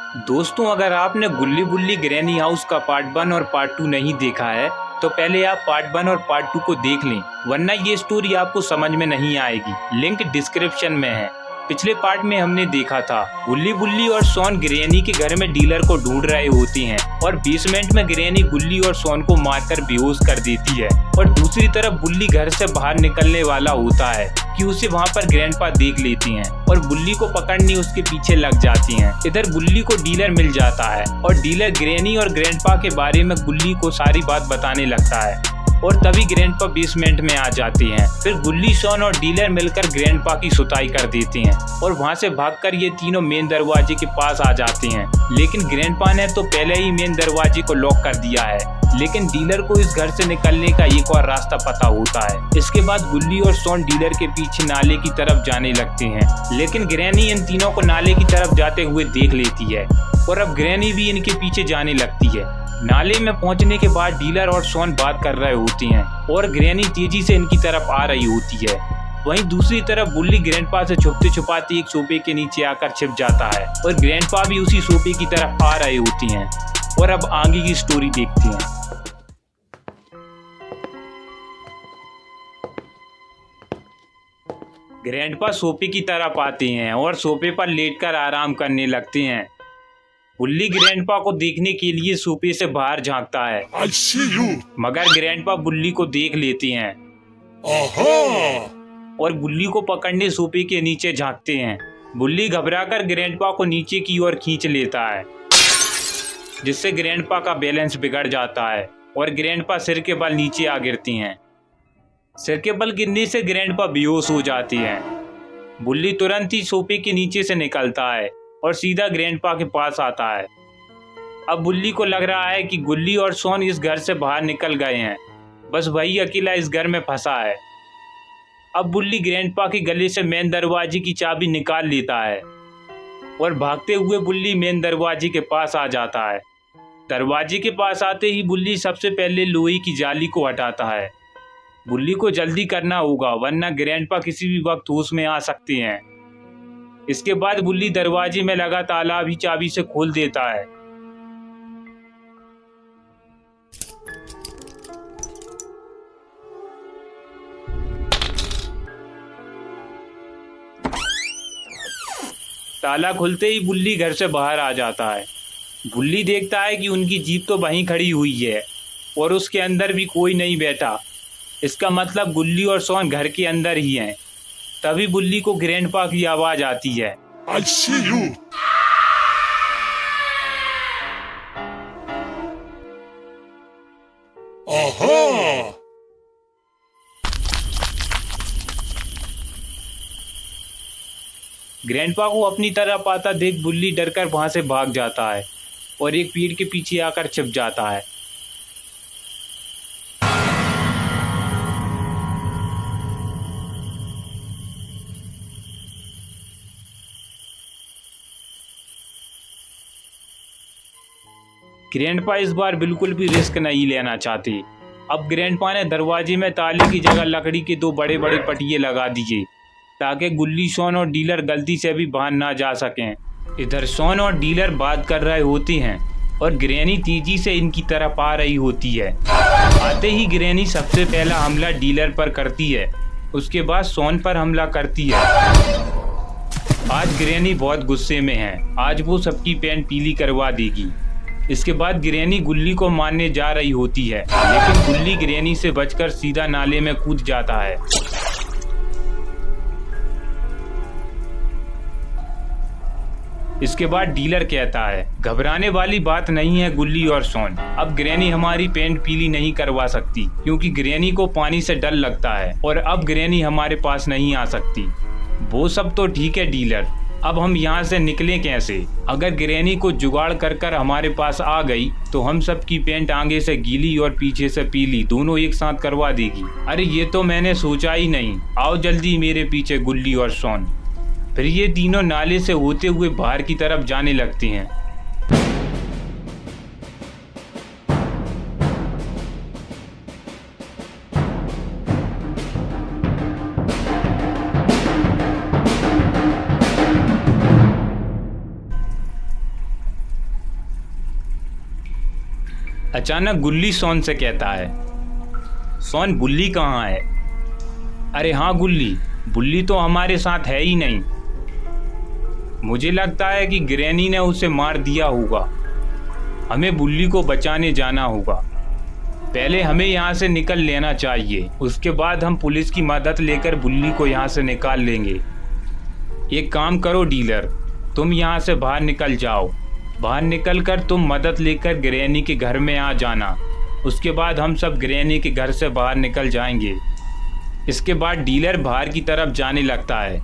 दोस्तों, अगर आपने गुल्ली बुल्ली ग्रैनी हाउस का पार्ट 1 और पार्ट 2 नहीं देखा है तो पहले आप पार्ट 1 और पार्ट 2 को देख लें, वरना ये स्टोरी आपको समझ में नहीं आएगी। लिंक डिस्क्रिप्शन में है। पिछले पार्ट में हमने देखा था गुल्ली बुल्ली और सोन ग्रैनी के घर में डीलर को ढूंढ रहे होते हैं और बेसमेंट में ग्रैनी गुल्ली और सोन को मारकर बेहोश कर देती है और दूसरी तरफ बुल्ली घर से बाहर निकलने वाला होता है कि उसे वहाँ पर ग्रैंडपा देख लेती हैं और बुल्ली को पकड़ने उसके पीछे लग जाती हैं। इधर बुल्ली को डीलर मिल जाता है और डीलर ग्रैनी और ग्रैंडपा के बारे में बुल्ली को सारी बात बताने लगता है और तभी ग्रैंडपा बेसमेंट में आ जाती हैं। फिर गुल्ली, सोन और डीलर मिलकर ग्रैंडपा की सुताई कर देती हैं और वहां से भागकर ये तीनों मेन दरवाजे के पास आ जाते हैं। लेकिन ग्रैंडपा ने तो पहले ही मेन दरवाजे को लॉक कर दिया है, लेकिन डीलर को इस घर से निकलने का एक और रास्ता पता होता है। इसके बाद गुल्ली और सोन डीलर के पीछे नाले की तरफ जाने लगते हैं, लेकिन ग्रैनी इन तीनों को नाले की तरफ जाते हुए देख लेती है और अब ग्रैनी भी इनके पीछे जाने लगती है। नाले में पहुंचने के बाद डीलर और सोन बात कर रहे होते हैं और ग्रैनी तेजी से इनकी तरफ आ रही होती है। वहीं दूसरी तरफ बुल्ली ग्रैंडपा से छुपते छुपाते एक सोफे के नीचे आकर छिप जाता है और ग्रैंडपा भी उसी सोफे की तरफ आ रहे होते हैं। और अब आगे की स्टोरी देखते हैं। ग्रैंडपा सोफे की तरफ आते हैं और सोफे पर लेटकर आराम करने लगते हैं। बुल्ली ग्रैंडपा को देखने के लिए सोफे से बाहर झांकता है, मगर ग्रैंडपा बुल्ली को देख लेती हैं और बुल्ली को पकड़ने सोफे के नीचे झांकते हैं। बुल्ली घबराकर ग्रैंडपा को नीचे की ओर खींच लेता है, जिससे ग्रैंडपा का बैलेंस बिगड़ जाता है और ग्रैंडपा सिर के बल नीचे आ गिरती हैं। सिर के बल गिरने से ग्रैंडपा बेहोश हो जाती है। बुल्ली तुरंत ही सोफे के नीचे से निकलता है और सीधा ग्रैंडपा के पास आता है। अब बुल्ली को लग रहा है कि गुल्ली और सोन इस घर से बाहर निकल गए हैं, बस वही अकेला इस घर में फंसा है। अब बुल्ली ग्रैंडपा के गले से मेन दरवाजे की चाबी निकाल लेता है और भागते हुए बुल्ली मेन दरवाजे के पास आ जाता है। दरवाजे के पास आते ही बुल्ली सबसे पहले लोहे की जाली को हटाता है। बुल्ली को जल्दी करना होगा, वरना ग्रैंडपा किसी भी वक्त होश में आ सकते हैं। इसके बाद बुल्ली दरवाजे में लगा ताला भी चाबी से खोल देता है। ताला खुलते ही बुल्ली घर से बाहर आ जाता है। बुल्ली देखता है कि उनकी जीप तो वहीं खड़ी हुई है और उसके अंदर भी कोई नहीं बैठा। इसका मतलब गुल्ली और सोन घर के अंदर ही हैं। तभी बुल्ली को ग्रैंडपा की आवाज आती है, I see you. ग्रैंडपा को अपनी तरफ आता देख बुल्ली डरकर वहां से भाग जाता है और एक पेड़ के पीछे आकर छिप जाता है। ग्रैंडपा इस बार बिल्कुल भी रिस्क नहीं लेना चाहते। अब ग्रैंडपा ने दरवाजे में ताले की जगह लकड़ी के 2 बड़े बड़े पटिये लगा दिए ताकि गुल्ली, सोन और डीलर गलती से भी बाहर ना जा सकें। इधर सोन और डीलर बात कर रहे होते हैं और ग्रैनी तेजी से इनकी तरफ आ रही होती है। आते ही ग्रैनी सबसे पहला हमला डीलर पर करती है, उसके बाद सोन पर हमला करती है। आज ग्रैनी बहुत गुस्से में है, आज वो सबकी पैंट पीली करवा देगी। इसके बाद ग्रैनी गुल्ली को मारने जा रही होती है, लेकिन गुल्ली ग्रैनी से बचकर सीधा नाले में कूद जाता है। इसके बाद डीलर कहता है, घबराने वाली बात नहीं है गुल्ली और सोन, अब ग्रैनी हमारी पेंट पीली नहीं करवा सकती क्योंकि ग्रैनी को पानी से डर लगता है और अब ग्रैनी हमारे पास नहीं आ सकती। वो सब तो ठीक है डीलर, अब हम यहाँ से निकलें कैसे? अगर ग्रैनी को जुगाड़ कर कर हमारे पास आ गई तो हम सब की पेंट आगे से गीली और पीछे से पीली दोनों एक साथ करवा देगी। अरे ये तो मैंने सोचा ही नहीं, आओ जल्दी मेरे पीछे गुल्ली और सोन। फिर ये तीनों नाले से होते हुए बाहर की तरफ जाने लगते हैं। अचानक गुल्ली सोन से कहता है, सोन बुल्ली कहाँ है? अरे हाँ गुल्ली, बुल्ली तो हमारे साथ है ही नहीं। मुझे लगता है कि ग्रैनी ने उसे मार दिया होगा। हमें बुल्ली को बचाने जाना होगा। पहले हमें यहाँ से निकल लेना चाहिए, उसके बाद हम पुलिस की मदद लेकर बुल्ली को यहाँ से निकाल लेंगे। एक काम करो डीलर, तुम यहाँ से बाहर निकल जाओ। बाहर निकलकर तुम मदद लेकर ग्रैनी के घर में आ जाना। उसके बाद हम सब ग्रैनी के घर से बाहर निकल जाएंगे। इसके बाद डीलर बाहर की तरफ जाने लगता है।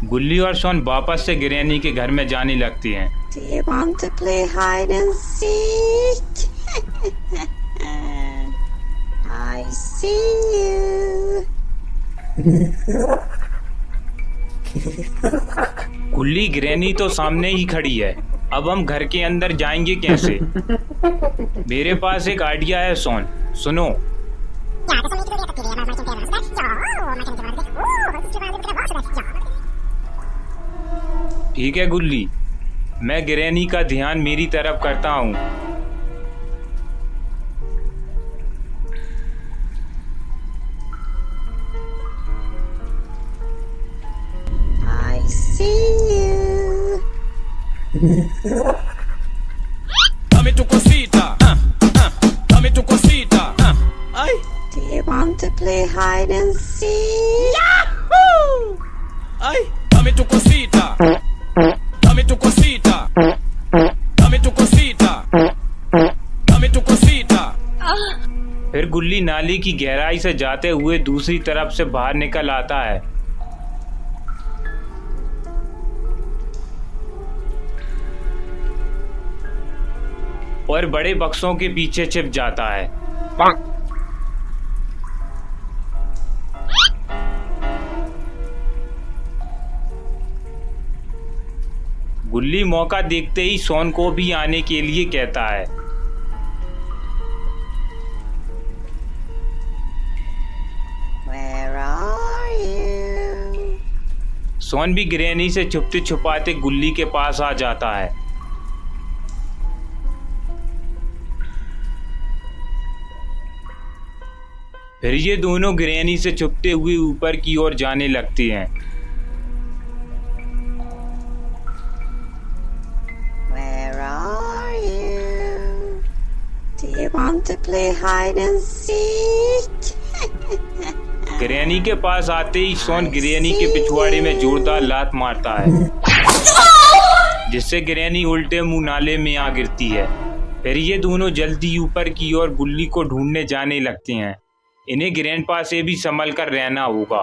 गुल्ली और सोन वापस से ग्रैनी के घर में जाने लगते हैं। Do you want to play hide and seek? I see you. गुल्ली ग्रैनी तो सामने ही खड़ी है। अब हम घर के अंदर जाएंगे कैसे? मेरे पास एक आइडिया है सोन, सुनो। ठीक है गुल्ली, मैं ग्रैनी का ध्यान मेरी तरफ करता हूँ। I see you. Dame tu cosita, dame tu cosita, ay, Do you want to play hide and seek? ay, dame tu cosita, dame tu cosita, dame tu cosita, dame tu cosita. फिर गुल्ली नाली की गहराई से जाते हुए दूसरी तरफ से बाहर निकल आता है। और बड़े बक्सों के पीछे छिप जाता है। गुल्ली मौका देखते ही सोन को भी आने के लिए कहता है। Where are you? सोन भी ग्रैनी से छुपते छुपाते गुल्ली के पास आ जाता है। फिर ये दोनों ग्रैनी से छुपते हुए ऊपर की ओर जाने लगते हैं। Where are you? Do you want to play hide and seek? Granny के पास आते ही सोन ग्रैनी के पिछवाड़े में जोरदार लात मारता है, जिससे ग्रैनी उल्टे मुंह नाले में आ गिरती है। फिर ये दोनों जल्दी ऊपर की ओर गुल्ली को ढूंढने जाने लगते हैं। इन्हें ग्रैंडपा से भी संभल कर रहना होगा।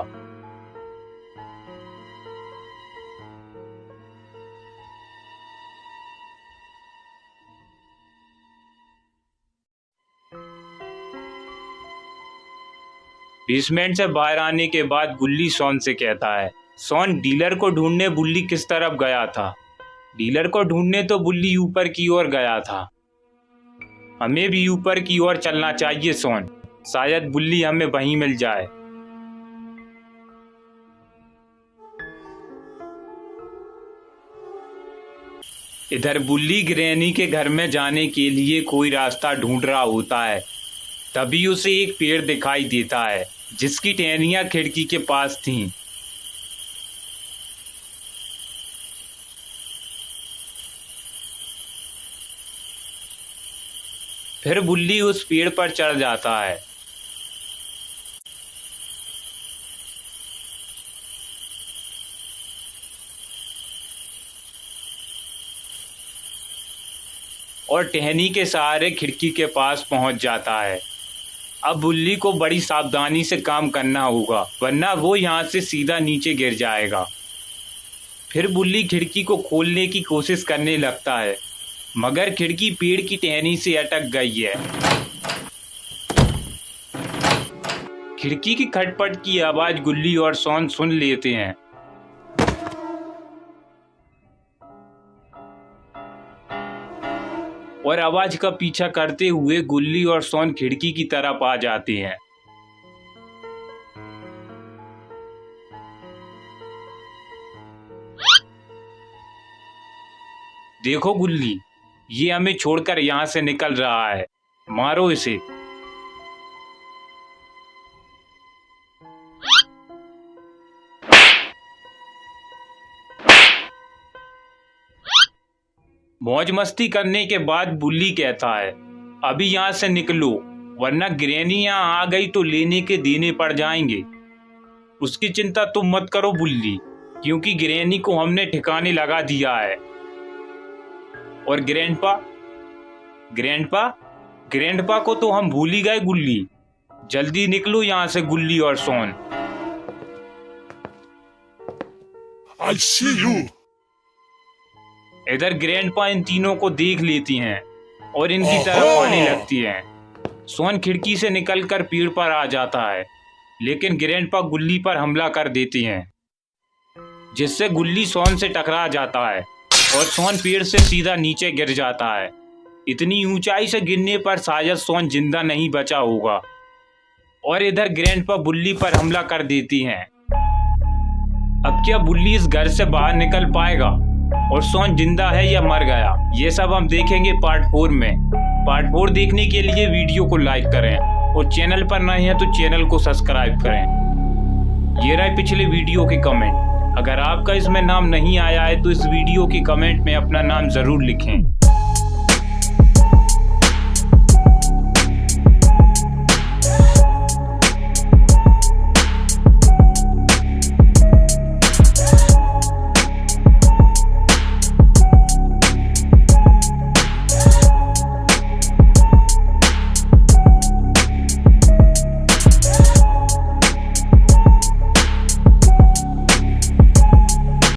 बेसमेंट से बाहर आने के बाद गुल्ली सोन से कहता है, सोन डीलर को ढूंढने बुल्ली किस तरफ गया था? डीलर को ढूंढने तो बुल्ली ऊपर की ओर गया था। हमें भी ऊपर की ओर चलना चाहिए सोन, शायद बुल्ली हमें वहीं मिल जाए। इधर बुल्ली ग्रैनी के घर में जाने के लिए कोई रास्ता ढूंढ रहा होता है। तभी उसे एक पेड़ दिखाई देता है जिसकी टहनियां खिड़की के पास थीं। फिर बुल्ली उस पेड़ पर चढ़ जाता है। और टहनी के सहारे खिड़की के पास पहुंच जाता है। अब बुल्ली को बड़ी सावधानी से काम करना होगा, वरना वो यहाँ से सीधा नीचे गिर जाएगा। फिर बुल्ली खिड़की को खोलने की कोशिश करने लगता है, मगर खिड़की पेड़ की टहनी से अटक गई है। खिड़की की खटपट की आवाज गुल्ली और सोन सुन लेते हैं। और आवाज का पीछा करते हुए गुल्ली और सोन खिड़की की तरफ आ जाते हैं। देखो गुल्ली, ये हमें छोड़कर यहाँ से निकल रहा है। मारो इसे। मौज मस्ती करने के बाद बुल्ली कहता है, अभी यहाँ से निकलो, वरना ग्रैनी यहाँ आ गई तो लेने के देने पड़ जाएंगे। उसकी चिंता तुम मत करो बुल्ली, क्योंकि ग्रैनी को हमने ठिकाने लगा दिया है। और ग्रैंडपा को तो हम भूल ही गए गुल्ली। जल्दी निकलो यहाँ से गुल्ली और सोन। I see you. इधर ग्रैंडपा इन तीनों को देख लेती हैं और इनकी तरफ आने लगती हैं। सोन खिड़की से निकलकर पेड़ पर आ जाता है, लेकिन ग्रैंडपा गुल्ली पर हमला कर देती हैं, जिससे गुल्ली सोन से टकरा जाता है और सोन पेड़ से सीधा नीचे गिर जाता है। इतनी ऊंचाई से गिरने पर शायद सोन जिंदा नहीं बचा होगा। और इधर ग्रैंडपा बुल्ली पर हमला कर देती हैं। अब क्या बुल्ली इस घर से बाहर निकल पाएगा और सोन जिंदा है या मर गया, ये सब हम देखेंगे पार्ट 4 में। पार्ट 4 देखने के लिए वीडियो को लाइक करें और चैनल पर नए हैं तो चैनल को सब्सक्राइब करें। ये रहे पिछले वीडियो के कमेंट। अगर आपका इसमें नाम नहीं आया है तो इस वीडियो के कमेंट में अपना नाम जरूर लिखें।